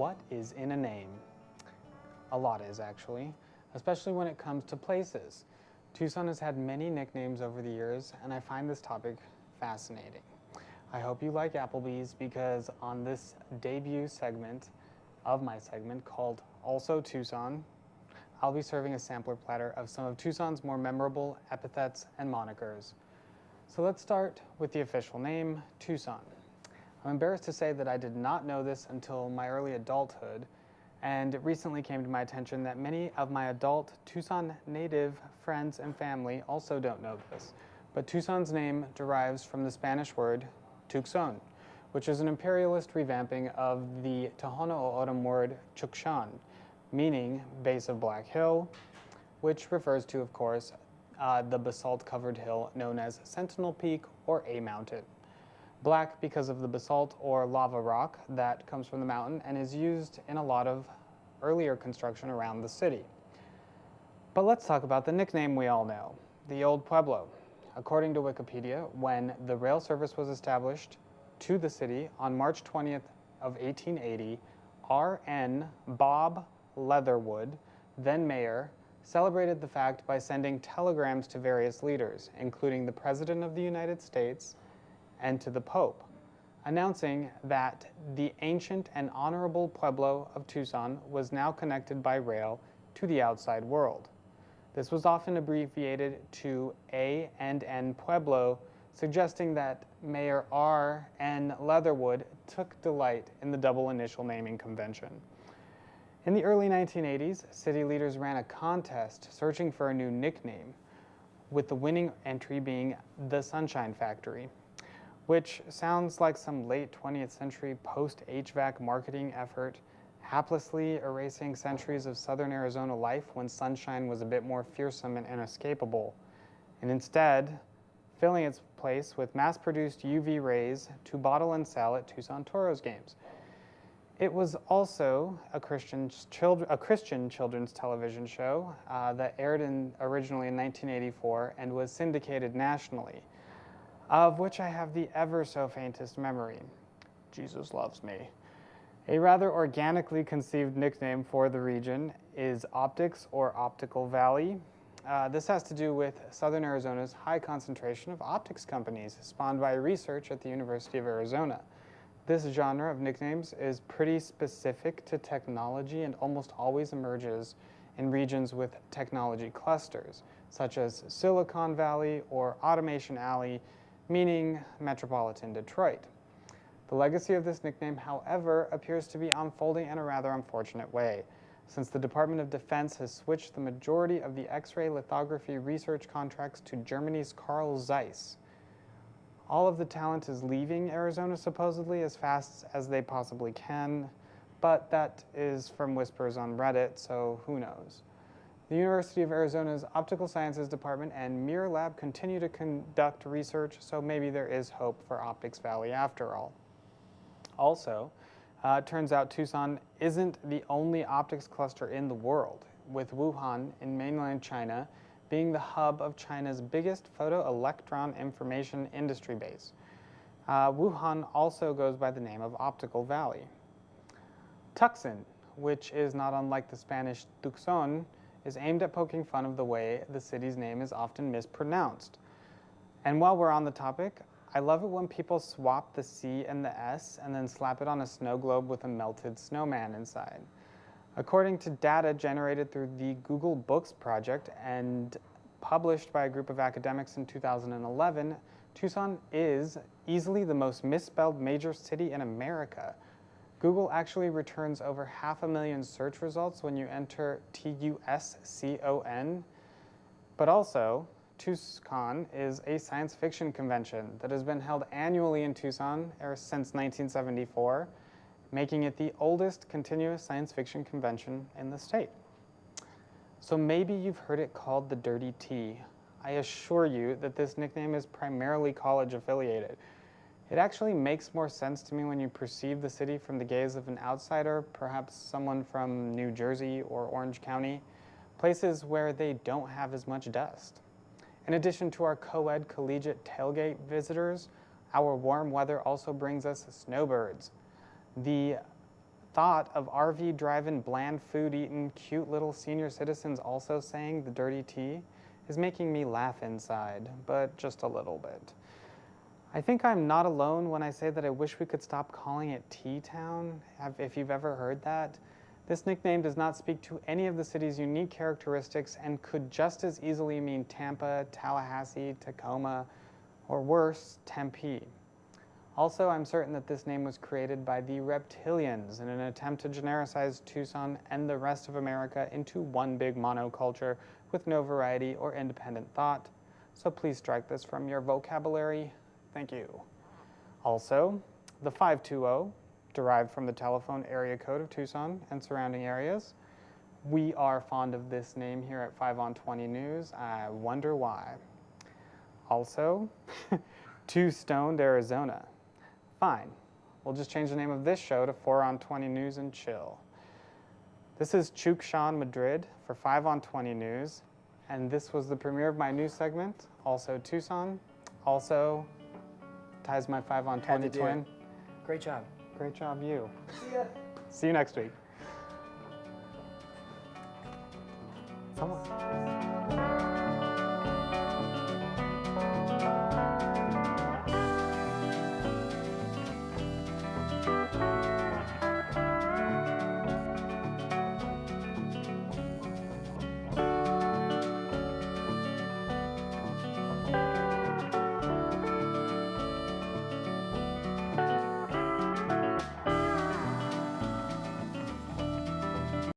What is in a name? A lot is, actually, especially when it comes to places. Tucson has had many nicknames over the years, and I find this topic fascinating. I hope you like Applebee's, because on this debut segment of my segment called Also Tucson, I'll be serving a sampler platter of some of Tucson's more memorable epithets and monikers. So let's start with the official name, Tucson. I'm embarrassed to say that I did not know this until my early adulthood, and it recently came to my attention that many of my adult Tucson native friends and family also don't know this. But Tucson's name derives from the Spanish word Tucson, which is an imperialist revamping of the Tohono O'odham word Tucson, meaning base of Black Hill, which refers to, of course, the basalt-covered hill known as Sentinel Peak or A Mountain. Black because of the basalt or lava rock that comes from the mountain and is used in a lot of earlier construction around the city. But let's talk about the nickname we all know, the Old Pueblo. According to Wikipedia, when the rail service was established to the city on March 20th of 1880, R.N. Bob Leatherwood, then mayor, celebrated the fact by sending telegrams to various leaders, including the President of the United States and to the Pope, announcing that the ancient and honorable Pueblo of Tucson was now connected by rail to the outside world. This was often abbreviated to A and N Pueblo, suggesting that Mayor R. N. Leatherwood took delight in the double initial naming convention. In the early 1980s, city leaders ran a contest searching for a new nickname, with the winning entry being the Sunshine Factory, which sounds like some late 20th century post-HVAC marketing effort, haplessly erasing centuries of southern Arizona life when sunshine was a bit more fearsome and inescapable, and instead filling its place with mass-produced UV rays to bottle and sell at Tucson Toros games. It was also a Christian children's television show that aired originally in 1984 and was syndicated nationally, of which I have the ever so faintest memory. Jesus Loves Me. A rather organically conceived nickname for the region is Optics or Optical Valley. This has to do with southern Arizona's high concentration of optics companies spawned by research at the University of Arizona. This genre of nicknames is pretty specific to technology and almost always emerges in regions with technology clusters, such as Silicon Valley or Automation Alley, meaning metropolitan Detroit. The legacy of this nickname, however, appears to be unfolding in a rather unfortunate way, since the Department of Defense has switched the majority of the X-ray lithography research contracts to Germany's Carl Zeiss. All of the talent is leaving Arizona supposedly as fast as they possibly can, but that is from whispers on Reddit, so who knows. The University of Arizona's Optical Sciences Department and Mirror Lab continue to conduct research, so maybe there is hope for Optics Valley after all. Also, it turns out Tucson isn't the only optics cluster in the world, with Wuhan in mainland China being the hub of China's biggest photoelectron information industry base. Wuhan also goes by the name of Optical Valley. Tucson, which is not unlike the Spanish Tucson, is aimed at poking fun of the way the city's name is often mispronounced. And while we're on the topic, I love it when people swap the C and the S and then slap it on a snow globe with a melted snowman inside. According to data generated through the Google Books project and published by a group of academics in 2011, Tucson is easily the most misspelled major city in America. Google actually returns over 500,000 search results when you enter Tucson, but also Tucson is a science fiction convention that has been held annually in Tucson since 1974, making it the oldest continuous science fiction convention in the state. So maybe you've heard it called the Dirty T. I assure you that this nickname is primarily college affiliated. It actually makes more sense to me when you perceive the city from the gaze of an outsider, perhaps someone from New Jersey or Orange County, places where they don't have as much dust. In addition to our co-ed collegiate tailgate visitors, our warm weather also brings us snowbirds. The thought of RV driving, bland food eating, cute little senior citizens also saying the dirty T is making me laugh inside, but just a little bit. I think I'm not alone when I say that I wish we could stop calling it T-Town, if you've ever heard that. This nickname does not speak to any of the city's unique characteristics and could just as easily mean Tampa, Tallahassee, Tacoma, or worse, Tempe. Also, I'm certain that this name was created by the reptilians in an attempt to genericize Tucson and the rest of America into one big monoculture with no variety or independent thought. So please strike this from your vocabulary. Thank you. Also, the 520, derived from the telephone area code of Tucson and surrounding areas. We are fond of this name here at 5 on 20 News. I wonder why. Also, 2 Stoned, Arizona. Fine, we'll just change the name of this show to 4 on 20 News and chill. This is Tucson, Madrid for 5 on 20 News, and this was the premiere of my news segment, Also Tucson. Also, Ty's my 5 on 20 twin. Great job. Great job, you. See ya. See you next week. Someone.